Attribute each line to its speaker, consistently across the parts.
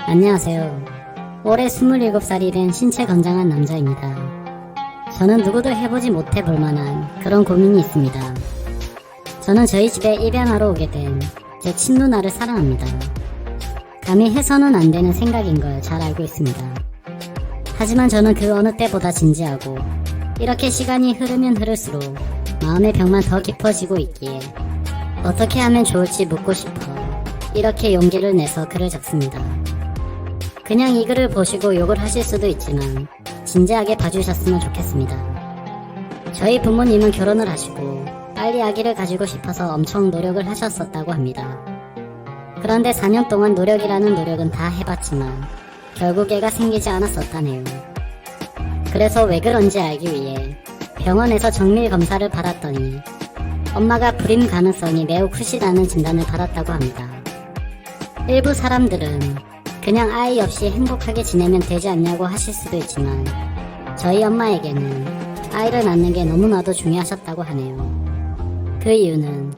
Speaker 1: 안녕하세요. 올해 27살이 된 신체 건장한 남자입니다. 저는 누구도 해보지 못해 볼 만한 그런 고민이 있습니다. 저는 저희 집에 입양하러 오게 된 제 친누나를 사랑합니다. 감히 해서는 안 되는 생각인 걸 잘 알고 있습니다. 하지만 저는 그 어느 때보다 진지하고 이렇게 시간이 흐르면 흐를수록 마음의 벽만 더 깊어지고 있기에 어떻게 하면 좋을지 묻고 싶어 이렇게 용기를 내서 글을 적습니다. 그냥 이 글을 보시고 욕을 하실 수도 있지만 진지하게 봐주셨으면 좋겠습니다. 저희 부모님은 결혼을 하시고 빨리 아기를 가지고 싶어서 엄청 노력을 하셨었다고 합니다. 그런데 4년 동안 노력이라는 노력은 다 해봤지만 결국 애가 생기지 않았었다네요. 그래서 왜 그런지 알기 위해 병원에서 정밀 검사를 받았더니 엄마가 불임 가능성이 매우 크시다는 진단을 받았다고 합니다. 일부 사람들은 그냥 아이 없이 행복하게 지내면 되지 않냐고 하실 수도 있지만 저희 엄마에게는 아이를 낳는 게 너무나도 중요하셨다고 하네요. 그 이유는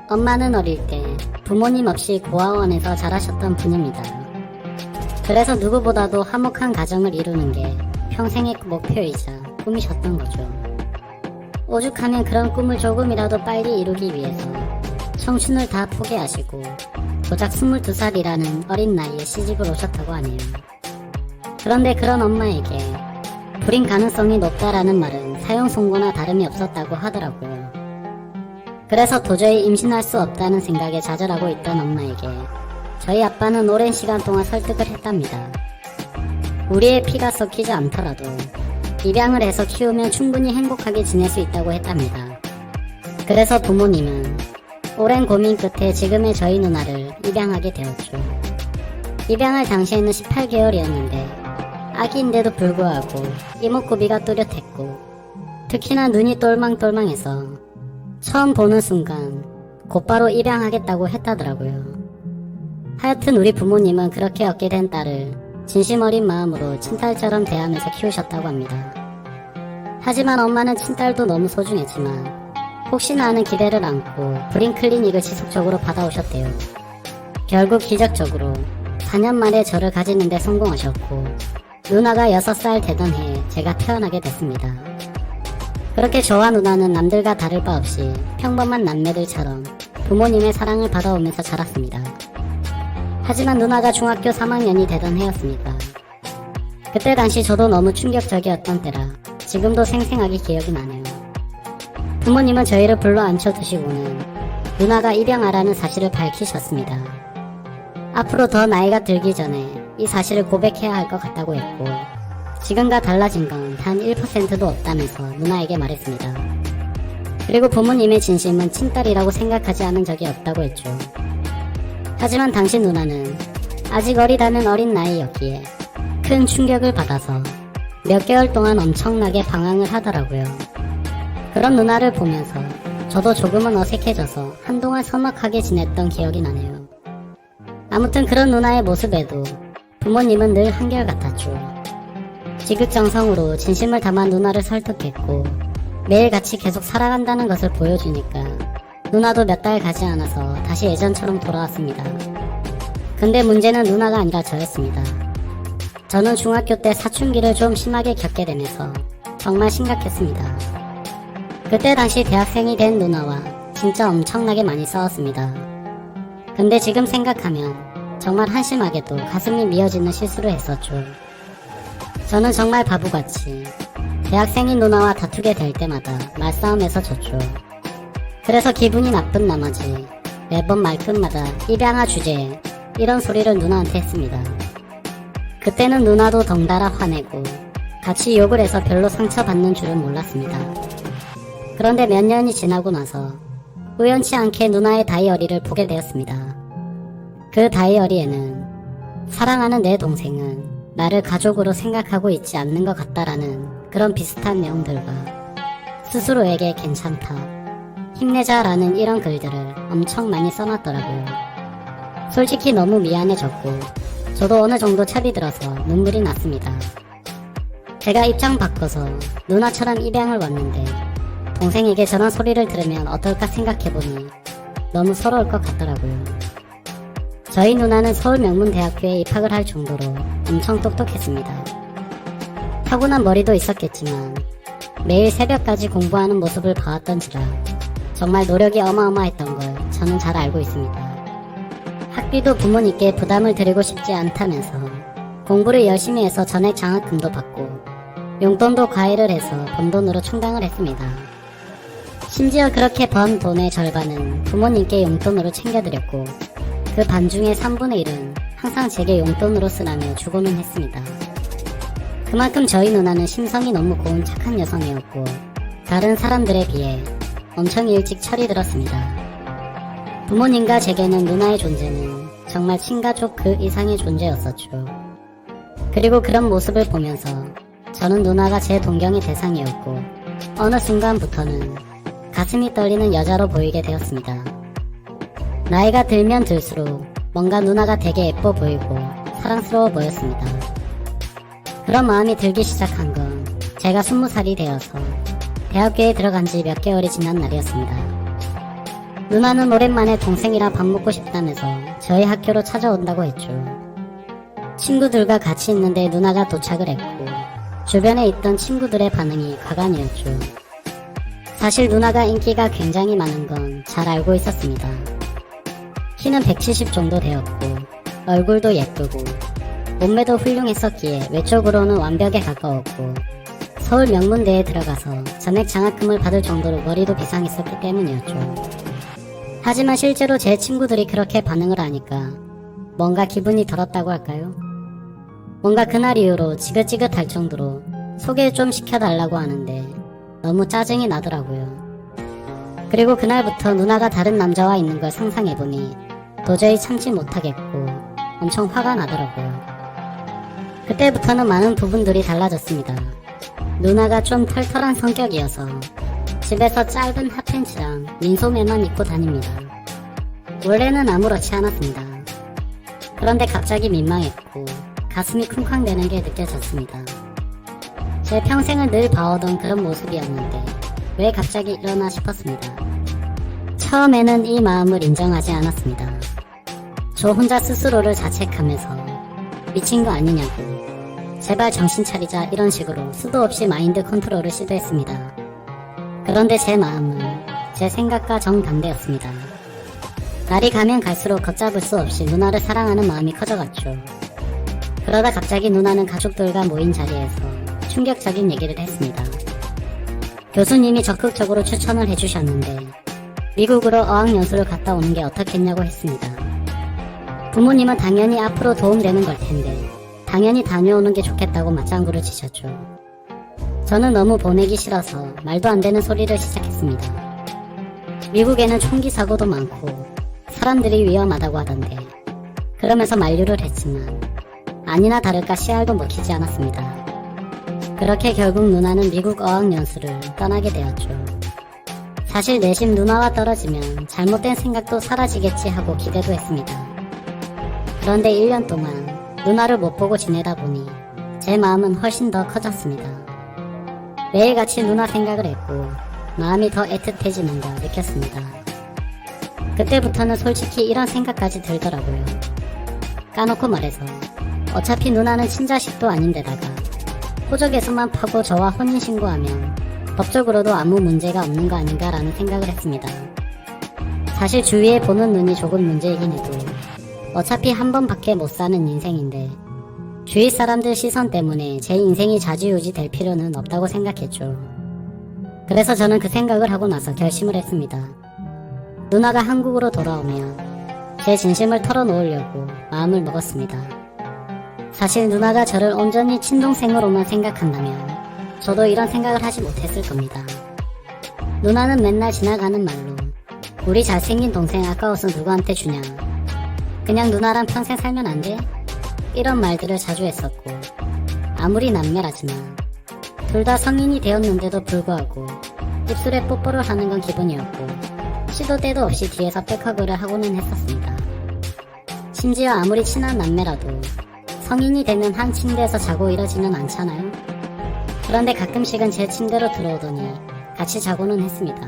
Speaker 1: 엄마는 어릴 때 부모님 없이 고아원에서 자라셨던 분입니다. 그래서 누구보다도 화목한 가정을 이루는 게 평생의 목표이자 꿈이셨던 거죠. 오죽하면 그런 꿈을 조금이라도 빨리 이루기 위해서 청춘을 다 포기하시고 고작 22살이라는 어린 나이에 시집을 오셨다고 하네요. 그런데 그런 엄마에게 불임 가능성이 높다라는 말은 사형 선고나 다름이 없었다고 하더라고요. 그래서 도저히 임신할 수 없다는 생각에 좌절하고 있던 엄마에게 저희 아빠는 오랜 시간 동안 설득을 했답니다. 우리의 피가 섞이지 않더라도 입양을 해서 키우면 충분히 행복하게 지낼 수 있다고 했답니다. 그래서 부모님은 오랜 고민 끝에 지금의 저희 누나를 입양하게 되었죠. 입양할 당시에는 18개월이었는데 아기인데도 불구하고 이목구비가 뚜렷했고 특히나 눈이 똘망똘망해서 처음 보는 순간 곧바로 입양하겠다고 했다더라고요. 하여튼 우리 부모님은 그렇게 얻게 된 딸을 진심 어린 마음으로 친딸처럼 대하면서 키우셨다고 합니다. 하지만 엄마는 친딸도 너무 소중했지만 혹시나 하는 기대를 안고 불임 클리닉을 지속적으로 받아오셨대요. 결국 기적적으로 4년 만에 저를 가지는 데 성공하셨고 누나가 6살 되던 해에 제가 태어나게 됐습니다. 그렇게 저와 누나는 남들과 다를 바 없이 평범한 남매들처럼 부모님의 사랑을 받아오면서 자랐습니다. 하지만 누나가 중학교 3학년이 되던 해였습니다. 그때 당시 저도 너무 충격적이었던 때라 지금도 생생하게 기억이 나네요. 부모님은 저희를 불러 앉혀두시고는 누나가 입양하라는 사실을 밝히셨습니다. 앞으로 더 나이가 들기 전에 이 사실을 고백해야 할 것 같다고 했고 지금과 달라진 건 단 1%도 없다면서 누나에게 말했습니다. 그리고 부모님의 진심은 친딸이라고 생각하지 않은 적이 없다고 했죠. 하지만 당시 누나는 아직 어리다는 어린 나이였기에 큰 충격을 받아서 몇 개월 동안 엄청나게 방황을 하더라고요. 그런 누나를 보면서 저도 조금은 어색해져서 한동안 서먹하게 지냈던 기억이 나네요. 아무튼 그런 누나의 모습에도 부모님은 늘 한결같았죠. 지극정성으로 진심을 담아 누나를 설득했고 매일같이 계속 살아간다는 것을 보여주니까 누나도 몇 달 가지 않아서 다시 예전처럼 돌아왔습니다. 근데 문제는 누나가 아니라 저였습니다. 저는 중학교 때 사춘기를 좀 심하게 겪게 되면서 정말 심각했습니다. 그때 당시 대학생이 된 누나와 진짜 엄청나게 많이 싸웠습니다. 근데 지금 생각하면 정말 한심하게도 가슴이 미어지는 실수를 했었죠. 저는 정말 바보같이 대학생인 누나와 다투게 될 때마다 말싸움에서 졌죠. 그래서 기분이 나쁜 나머지 매번 말끝마다 입양아 주제에 이런 소리를 누나한테 했습니다. 그때는 누나도 덩달아 화내고 같이 욕을 해서 별로 상처받는 줄은 몰랐습니다. 그런데 몇 년이 지나고 나서 우연치 않게 누나의 다이어리를 보게 되었습니다. 그 다이어리에는 사랑하는 내 동생은 나를 가족으로 생각하고 있지 않는 것 같다라는 그런 비슷한 내용들과 스스로에게 괜찮다, 힘내자라는 이런 글들을 엄청 많이 써놨더라고요. 솔직히 너무 미안해졌고 저도 어느 정도 찹이 들어서 눈물이 났습니다. 제가 입장 바꿔서 누나처럼 입양을 왔는데 동생에게 저런 소리를 들으면 어떨까 생각해보니 너무 서러울 것 같더라고요. 저희 누나는 서울명문대학교에 입학을 할 정도로 엄청 똑똑했습니다. 타고난 머리도 있었겠지만 매일 새벽까지 공부하는 모습을 봐왔던지라 정말 노력이 어마어마했던 걸 저는 잘 알고 있습니다. 학비도 부모님께 부담을 드리고 싶지 않다면서 공부를 열심히 해서 전액 장학금도 받고 용돈도 과외를 해서 번 돈으로 충당을 했습니다. 심지어 그렇게 번 돈의 절반은 부모님께 용돈으로 챙겨드렸고 그 반중의 3분의 1은 항상 제게 용돈으로 쓰라며 주고는 했습니다. 그만큼 저희 누나는 심성이 너무 고운 착한 여성이었고 다른 사람들에 비해 엄청 일찍 철이 들었습니다. 부모님과 제게는 누나의 존재는 정말 친가족 그 이상의 존재였었죠. 그리고 그런 모습을 보면서 저는 누나가 제 동경의 대상이었고 어느 순간부터는 가슴이 떨리는 여자로 보이게 되었습니다. 나이가 들면 들수록 뭔가 누나가 되게 예뻐 보이고 사랑스러워 보였습니다. 그런 마음이 들기 시작한 건 제가 20살이 되어서 대학교에 들어간 지 몇 개월이 지난 날이었습니다. 누나는 오랜만에 동생이랑 밥 먹고 싶다면서 저희 학교로 찾아온다고 했죠. 친구들과 같이 있는데 누나가 도착을 했고 주변에 있던 친구들의 반응이 가관이었죠. 사실 누나가 인기가 굉장히 많은 건 잘 알고 있었습니다. 키는 170 정도 되었고 얼굴도 예쁘고 몸매도 훌륭했었기에 외적으로는 완벽에 가까웠고 서울 명문대에 들어가서 전액 장학금을 받을 정도로 머리도 비상했었기 때문이었죠. 하지만 실제로 제 친구들이 그렇게 반응을 하니까 뭔가 기분이 들었다고 할까요? 뭔가 그날 이후로 지긋지긋할 정도로 소개 좀 시켜달라고 하는데 너무 짜증이 나더라고요. 그리고 그날부터 누나가 다른 남자와 있는 걸 상상해보니 도저히 참지 못하겠고 엄청 화가 나더라고요. 그때부터는 많은 부분들이 달라졌습니다. 누나가 좀 털털한 성격이어서 집에서 짧은 핫팬츠랑 민소매만 입고 다닙니다. 원래는 아무렇지 않았습니다. 그런데 갑자기 민망했고 가슴이 쿵쾅대는 게 느껴졌습니다. 제 평생을 늘 봐오던 그런 모습이었는데 왜 갑자기 이러나 싶었습니다. 처음에는 이 마음을 인정하지 않았습니다. 저 혼자 스스로를 자책하면서 미친 거 아니냐고 제발 정신 차리자 이런 식으로 수도 없이 마인드 컨트롤을 시도했습니다. 그런데 제 마음은 제 생각과 정반대였습니다. 날이 가면 갈수록 걷잡을 수 없이 누나를 사랑하는 마음이 커져갔죠. 그러다 갑자기 누나는 가족들과 모인 자리에서 충격적인 얘기를 했습니다. 교수님이 적극적으로 추천을 해주셨는데 미국으로 어학연수를 갔다 오는 게 어떻겠냐고 했습니다. 부모님은 당연히 앞으로 도움되는 걸 텐데 당연히 다녀오는 게 좋겠다고 맞장구를 치셨죠. 저는 너무 보내기 싫어서 말도 안 되는 소리를 시작했습니다. 미국에는 총기 사고도 많고 사람들이 위험하다고 하던데 그러면서 만류를 했지만 아니나 다를까 씨알도 먹히지 않았습니다. 그렇게 결국 누나는 미국 어학연수를 떠나게 되었죠. 사실 내심 누나와 떨어지면 잘못된 생각도 사라지겠지 하고 기대도 했습니다. 그런데 1년 동안 누나를 못 보고 지내다 보니 제 마음은 훨씬 더 커졌습니다. 매일같이 누나 생각을 했고 마음이 더 애틋해지는 걸 느꼈습니다. 그때부터는 솔직히 이런 생각까지 들더라고요. 까놓고 말해서 어차피 누나는 친자식도 아닌데다가 호적에서만 파고 저와 혼인신고하면 법적으로도 아무 문제가 없는 거 아닌가라는 생각을 했습니다. 사실 주위에 보는 눈이 조금 문제이긴 해도 어차피 한 번밖에 못 사는 인생인데 주위 사람들 시선 때문에 제 인생이 좌지우지 될 필요는 없다고 생각했죠. 그래서 저는 그 생각을 하고 나서 결심을 했습니다. 누나가 한국으로 돌아오면 제 진심을 털어놓으려고 마음을 먹었습니다. 사실 누나가 저를 온전히 친동생으로만 생각한다면 저도 이런 생각을 하지 못했을 겁니다. 누나는 맨날 지나가는 말로 우리 잘생긴 동생 아까워서 누구한테 주냐, 그냥 누나랑 평생 살면 안 돼? 이런 말들을 자주 했었고 아무리 남매라지만 둘 다 성인이 되었는데도 불구하고 입술에 뽀뽀를 하는 건 기본이었고 시도 때도 없이 뒤에서 백허그를 하고는 했었습니다. 심지어 아무리 친한 남매라도 성인이 되면 한 침대에서 자고 이러지는 않잖아요. 그런데 가끔씩은 제 침대로 들어오더니 같이 자고는 했습니다.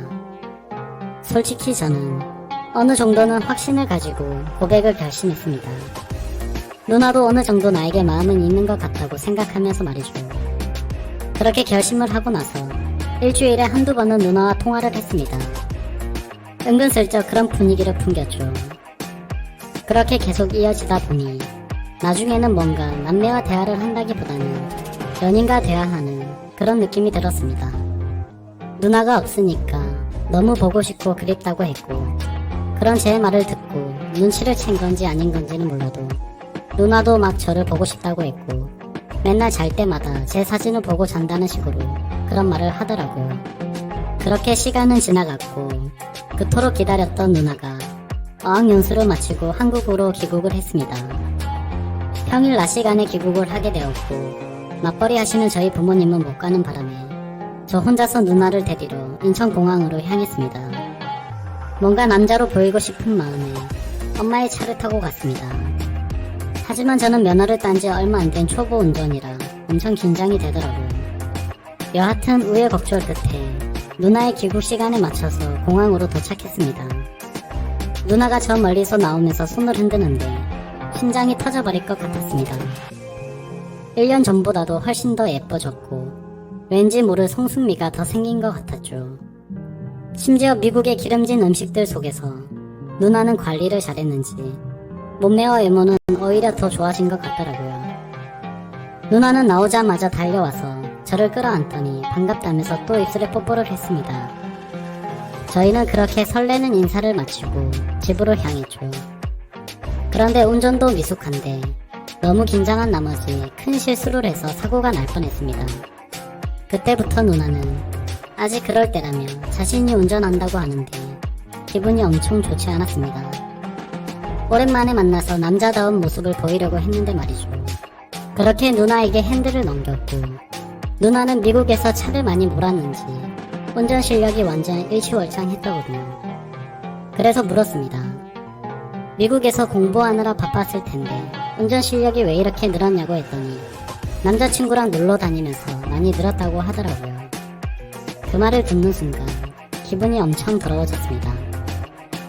Speaker 1: 솔직히 저는 어느 정도는 확신을 가지고 고백을 결심했습니다. 누나도 어느 정도 나에게 마음은 있는 것 같다고 생각하면서 말이죠. 그렇게 결심을 하고 나서 일주일에 한두 번은 누나와 통화를 했습니다. 은근슬쩍 그런 분위기를 풍겼죠. 그렇게 계속 이어지다 보니 나중에는 뭔가 남매와 대화를 한다기보다는 연인과 대화하는 그런 느낌이 들었습니다. 누나가 없으니까 너무 보고 싶고 그립다고 했고, 그런 제 말을 듣고 눈치를 챈 건지 아닌 건지는 몰라도 누나도 막 저를 보고 싶다고 했고, 맨날 잘 때마다 제 사진을 보고 잔다는 식으로 그런 말을 하더라고요. 그렇게 시간은 지나갔고 그토록 기다렸던 누나가 어학연수를 마치고 한국으로 귀국을 했습니다. 평일 낮 시간에 귀국을 하게 되었고, 맞벌이 하시는 저희 부모님은 못 가는 바람에 저 혼자서 누나를 데리러 인천공항으로 향했습니다. 뭔가 남자로 보이고 싶은 마음에 엄마의 차를 타고 갔습니다. 하지만 저는 면허를 딴 지 얼마 안 된 초보 운전이라 엄청 긴장이 되더라고요. 여하튼 우여곡절 끝에 누나의 귀국 시간에 맞춰서 공항으로 도착했습니다. 누나가 저 멀리서 나오면서 손을 흔드는데 심장이 터져버릴 것 같았습니다. 1년 전보다도 훨씬 더 예뻐졌고 왠지 모를 성숙미가 더 생긴 것 같았죠. 심지어 미국의 기름진 음식들 속에서 누나는 관리를 잘했는지 몸매와 외모는 오히려 더 좋아진 것 같더라고요. 누나는 나오자마자 달려와서 저를 끌어안더니 반갑다면서 또 입술에 뽀뽀를 했습니다. 저희는 그렇게 설레는 인사를 마치고 집으로 향했죠. 그런데 운전도 미숙한데 너무 긴장한 나머지 큰 실수를 해서 사고가 날 뻔했습니다. 그때부터 누나는 아직 그럴 때라며 자신이 운전한다고 하는데 기분이 엄청 좋지 않았습니다. 오랜만에 만나서 남자다운 모습을 보이려고 했는데 말이죠. 그렇게 누나에게 핸들을 넘겼고, 누나는 미국에서 차를 많이 몰았는지 운전 실력이 완전 일취월장했더군요. 그래서 물었습니다. 미국에서 공부하느라 바빴을 텐데 운전 실력이 왜 이렇게 늘었냐고 했더니 남자친구랑 놀러 다니면서 많이 늘었다고 하더라고요. 그 말을 듣는 순간 기분이 엄청 더러워졌습니다.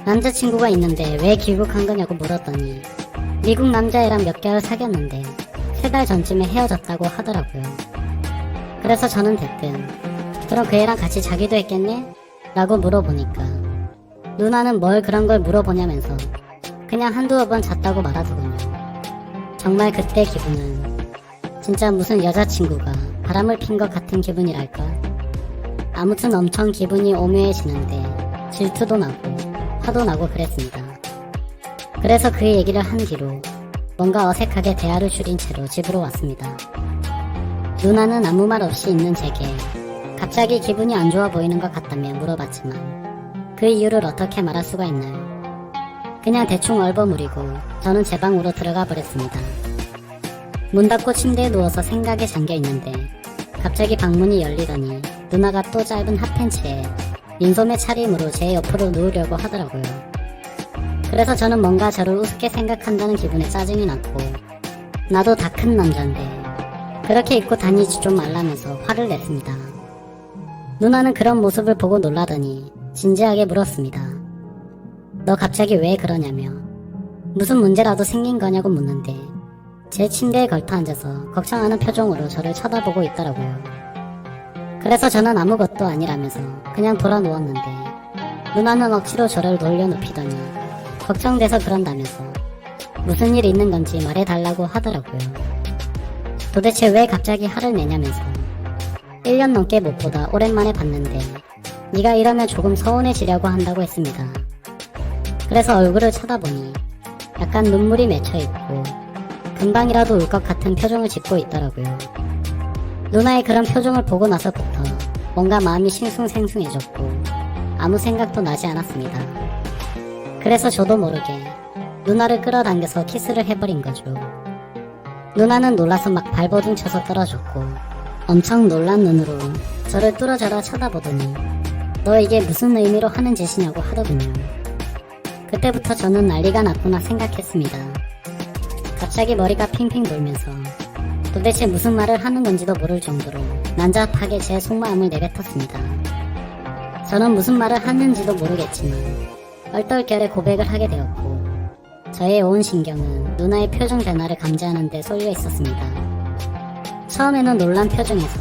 Speaker 1: 남자친구가 있는데 왜 귀국한 거냐고 물었더니 미국 남자애랑 몇 개월 사귀었는데 3달 전쯤에 헤어졌다고 하더라고요. 그래서 저는 대뜸 그럼 그 애랑 같이 자기도 했겠네? 라고 물어보니까 누나는 뭘 그런 걸 물어보냐면서 그냥 한두어 번 잤다고 말하더군요. 정말 그때 기분은 진짜 무슨 여자친구가 바람을 핀 것 같은 기분이랄까. 아무튼 엄청 기분이 오묘해지는데 질투도 나고 화도 나고 그랬습니다. 그래서 그 얘기를 한 뒤로 뭔가 어색하게 대화를 줄인 채로 집으로 왔습니다. 누나는 아무 말 없이 있는 제게 갑자기 기분이 안 좋아 보이는 것 같다며 물어봤지만 그 이유를 어떻게 말할 수가 있나요? 그냥 대충 얼버무리고 저는 제 방으로 들어가 버렸습니다. 문 닫고 침대에 누워서 생각에 잠겨 있는데 갑자기 방문이 열리더니 누나가 또 짧은 핫팬츠에 민소매 차림으로 제 옆으로 누우려고 하더라고요. 그래서 저는 뭔가 저를 우습게 생각한다는 기분에 짜증이 났고, 나도 다 큰 남잔데 그렇게 입고 다니지 좀 말라면서 화를 냈습니다. 누나는 그런 모습을 보고 놀라더니 진지하게 물었습니다. 너 갑자기 왜 그러냐며 무슨 문제라도 생긴 거냐고 묻는데 제 침대에 걸터 앉아서 걱정하는 표정으로 저를 쳐다보고 있더라고요. 그래서 저는 아무것도 아니라면서 그냥 돌아 누웠는데 누나는 억지로 저를 돌려눕히더니 걱정돼서 그런다면서 무슨 일 있는 건지 말해달라고 하더라고요. 도대체 왜 갑자기 화를 내냐면서 1년 넘게 못 보다 오랜만에 봤는데 네가 이러면 조금 서운해지려고 한다고 했습니다. 그래서 얼굴을 쳐다보니 약간 눈물이 맺혀있고 금방이라도 울 것 같은 표정을 짓고 있더라고요. 누나의 그런 표정을 보고 나서부터 뭔가 마음이 싱숭생숭해졌고 아무 생각도 나지 않았습니다. 그래서 저도 모르게 누나를 끌어당겨서 키스를 해버린 거죠. 누나는 놀라서 막 발버둥 쳐서 떨어졌고 엄청 놀란 눈으로 저를 뚫어져라 쳐다보더니 너 이게 무슨 의미로 하는 짓이냐고 하더군요. 그때부터 저는 난리가 났구나 생각했습니다. 갑자기 머리가 핑핑 돌면서 도대체 무슨 말을 하는 건지도 모를 정도로 난잡하게 제 속마음을 내뱉었습니다. 저는 무슨 말을 하는지도 모르겠지만 얼떨결에 고백을 하게 되었고 저의 온 신경은 누나의 표정 변화를 감지하는 데 쏠려 있었습니다. 처음에는 놀란 표정에서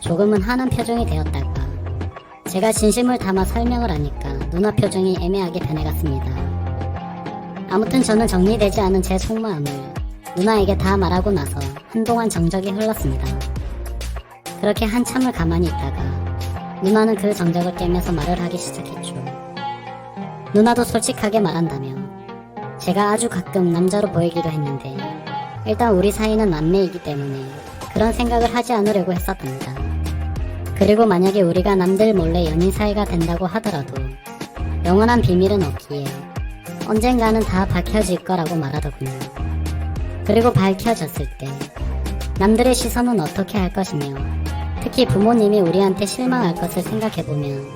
Speaker 1: 조금은 화난 표정이 되었다가 제가 진심을 담아 설명을 하니까 누나 표정이 애매하게 변해갔습니다. 아무튼 저는 정리되지 않은 제 속마음을 누나에게 다 말하고 나서 한동안 정적이 흘렀습니다. 그렇게 한참을 가만히 있다가 누나는 그 정적을 깨면서 말을 하기 시작했죠. 누나도 솔직하게 말한다면 제가 아주 가끔 남자로 보이기도 했는데 일단 우리 사이는 남매이기 때문에 그런 생각을 하지 않으려고 했었답니다. 그리고 만약에 우리가 남들 몰래 연인 사이가 된다고 하더라도 영원한 비밀은 없기에 언젠가는 다 밝혀질 거라고 말하더군요. 그리고 밝혀졌을 때 남들의 시선은 어떻게 할 것이며 특히 부모님이 우리한테 실망할 것을 생각해보면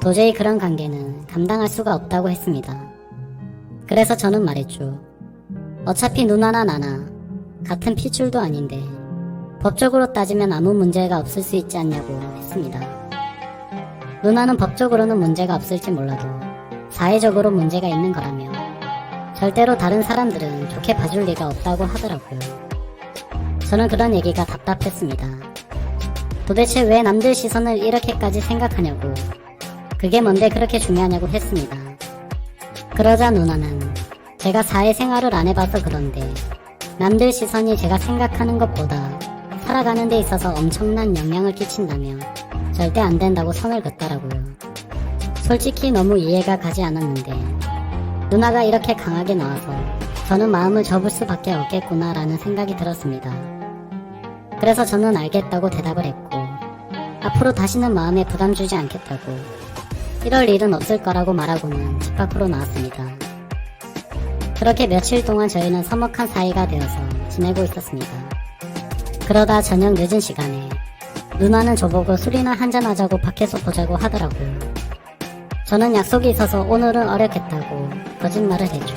Speaker 1: 도저히 그런 관계는 감당할 수가 없다고 했습니다. 그래서 저는 말했죠. 어차피 누나나 나나 같은 핏줄도 아닌데 법적으로 따지면 아무 문제가 없을 수 있지 않냐고 했습니다. 누나는 법적으로는 문제가 없을지 몰라도 사회적으로 문제가 있는 거라며 절대로 다른 사람들은 좋게 봐줄 리가 없다고 하더라고요. 저는 그런 얘기가 답답했습니다. 도대체 왜 남들 시선을 이렇게까지 생각하냐고, 그게 뭔데 그렇게 중요하냐고 했습니다. 그러자 누나는 제가 사회생활을 안 해봐서 그런데 남들 시선이 제가 생각하는 것보다 살아가는 데 있어서 엄청난 영향을 끼친다며 절대 안 된다고 선을 긋더라고요. 솔직히 너무 이해가 가지 않았는데 누나가 이렇게 강하게 나와서 저는 마음을 접을 수밖에 없겠구나라는 생각이 들었습니다. 그래서 저는 알겠다고 대답을 했고 앞으로 다시는 마음에 부담 주지 않겠다고 이럴 일은 없을 거라고 말하고는 집 밖으로 나왔습니다. 그렇게 며칠 동안 저희는 서먹한 사이가 되어서 지내고 있었습니다. 그러다 저녁 늦은 시간에 누나는 저보고 술이나 한잔하자고 밖에서 보자고 하더라고요. 저는 약속이 있어서 오늘은 어렵겠다고 거짓말을 했죠.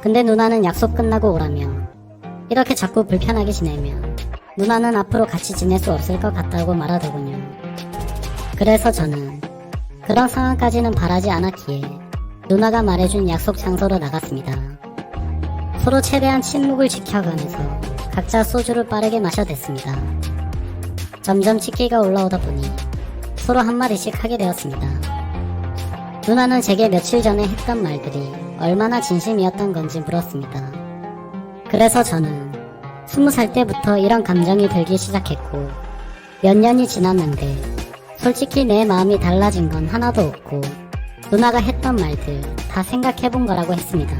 Speaker 1: 근데 누나는 약속 끝나고 오라며 이렇게 자꾸 불편하게 지내면 누나는 앞으로 같이 지낼 수 없을 것 같다고 말하더군요. 그래서 저는 그런 상황까지는 바라지 않았기에 누나가 말해준 약속 장소로 나갔습니다. 서로 최대한 침묵을 지켜가면서 각자 소주를 빠르게 마셔댔습니다. 점점 치기가 올라오다 보니 서로 한마디씩 하게 되었습니다. 누나는 제게 며칠 전에 했던 말들이 얼마나 진심이었던 건지 물었습니다. 그래서 저는 20살 때부터 이런 감정이 들기 시작했고 몇 년이 지났는데 솔직히 내 마음이 달라진 건 하나도 없고 누나가 했던 말들 다 생각해본 거라고 했습니다.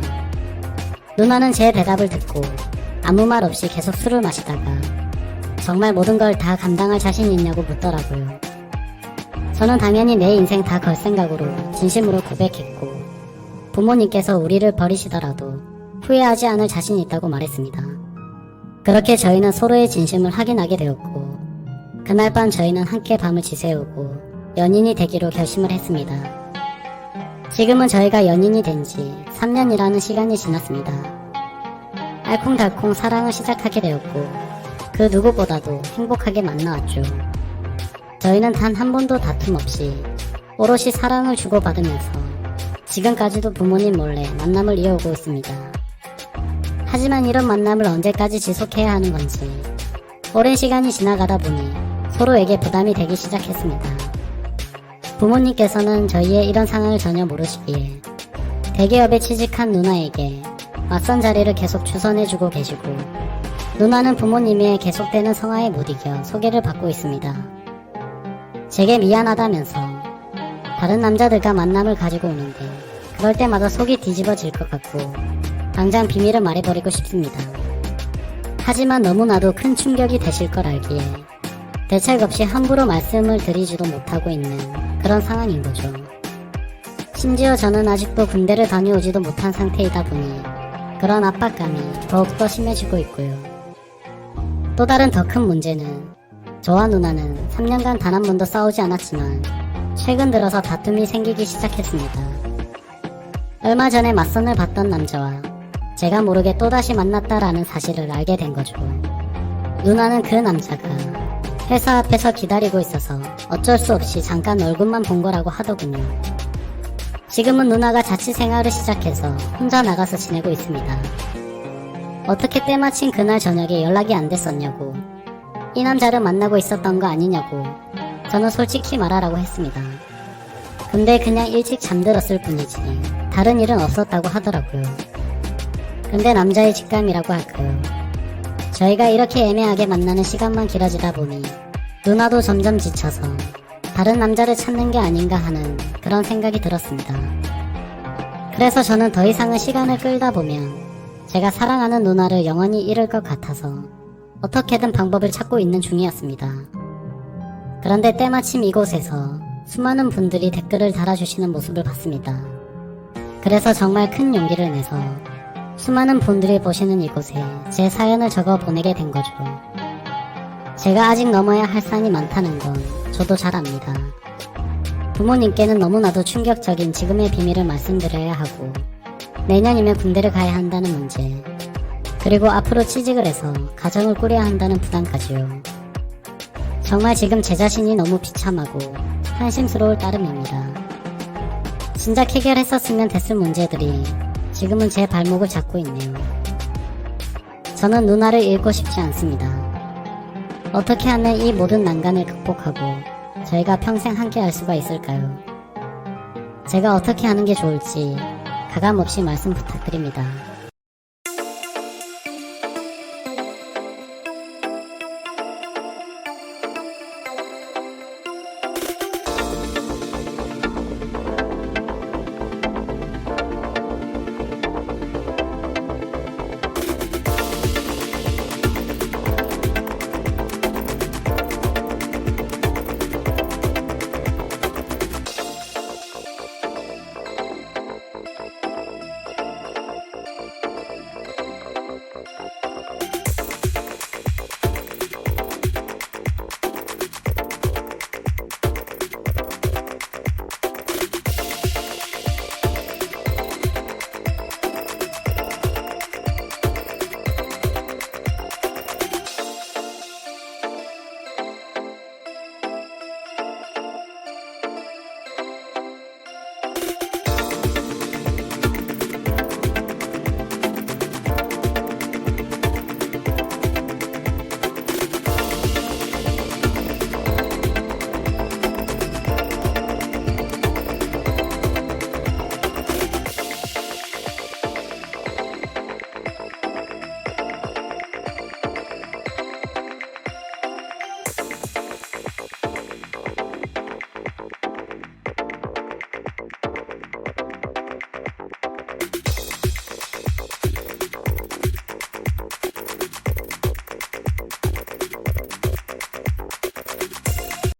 Speaker 1: 누나는 제 대답을 듣고 아무 말 없이 계속 술을 마시다가 정말 모든 걸 다 감당할 자신 있냐고 묻더라고요. 저는 당연히 내 인생 다 걸 생각으로 진심으로 고백했고 부모님께서 우리를 버리시더라도 후회하지 않을 자신 있다고 말했습니다. 그렇게 저희는 서로의 진심을 확인하게 되었고 그날 밤 저희는 함께 밤을 지새우고 연인이 되기로 결심을 했습니다. 지금은 저희가 연인이 된 지 3년이라는 시간이 지났습니다. 알콩달콩 사랑을 시작하게 되었고 그 누구보다도 행복하게 만나왔죠. 저희는 단 한 번도 다툼 없이 오롯이 사랑을 주고받으면서 지금까지도 부모님 몰래 만남을 이어오고 있습니다. 하지만 이런 만남을 언제까지 지속해야 하는 건지 오랜 시간이 지나가다 보니 서로에게 부담이 되기 시작했습니다. 부모님께서는 저희의 이런 상황을 전혀 모르시기에 대기업에 취직한 누나에게 맞선 자리를 계속 추선해주고 계시고 누나는 부모님의 계속되는 성화에 못 이겨 소개를 받고 있습니다. 제게 미안하다면서 다른 남자들과 만남을 가지고 오는데 그럴 때마다 속이 뒤집어질 것 같고 당장 비밀을 말해버리고 싶습니다. 하지만 너무나도 큰 충격이 되실 걸 알기에 대책 없이 함부로 말씀을 드리지도 못하고 있는 그런 상황인 거죠. 심지어 저는 아직도 군대를 다녀오지도 못한 상태이다 보니 그런 압박감이 더욱더 심해지고 있고요. 또 다른 더 큰 문제는 저와 누나는 3년간 단 한 번도 싸우지 않았지만 최근 들어서 다툼이 생기기 시작했습니다. 얼마 전에 맞선을 봤던 남자와 제가 모르게 또다시 만났다라는 사실을 알게 된 거죠. 누나는 그 남자가 회사 앞에서 기다리고 있어서 어쩔 수 없이 잠깐 얼굴만 본 거라고 하더군요. 지금은 누나가 자취 생활을 시작해서 혼자 나가서 지내고 있습니다. 어떻게 때마침 그날 저녁에 연락이 안 됐었냐고, 이 남자를 만나고 있었던 거 아니냐고 저는 솔직히 말하라고 했습니다. 근데 그냥 일찍 잠들었을 뿐이지 다른 일은 없었다고 하더라고요. 근데 남자의 직감이라고 할까요? 저희가 이렇게 애매하게 만나는 시간만 길어지다 보니 누나도 점점 지쳐서 다른 남자를 찾는 게 아닌가 하는 그런 생각이 들었습니다. 그래서 저는 더 이상은 시간을 끌다 보면 제가 사랑하는 누나를 영원히 잃을 것 같아서 어떻게든 방법을 찾고 있는 중이었습니다. 그런데 때마침 이곳에서 수많은 분들이 댓글을 달아주시는 모습을 봤습니다. 그래서 정말 큰 용기를 내서 수많은 분들이 보시는 이곳에 제 사연을 적어 보내게 된 거죠. 제가 아직 넘어야 할 산이 많다는 건 저도 잘 압니다. 부모님께는 너무나도 충격적인 지금의 비밀을 말씀드려야 하고, 내년이면 군대를 가야 한다는 문제, 그리고 앞으로 취직을 해서 가정을 꾸려야 한다는 부담까지요. 정말 지금 제 자신이 너무 비참하고 한심스러울 따름입니다. 진작 해결했었으면 됐을 문제들이 지금은 제 발목을 잡고 있네요. 저는 누나를 잃고 싶지 않습니다. 어떻게 하면 이 모든 난간을 극복하고 저희가 평생 함께 할 수가 있을까요? 제가 어떻게 하는 게 좋을지 가감없이 말씀 부탁드립니다.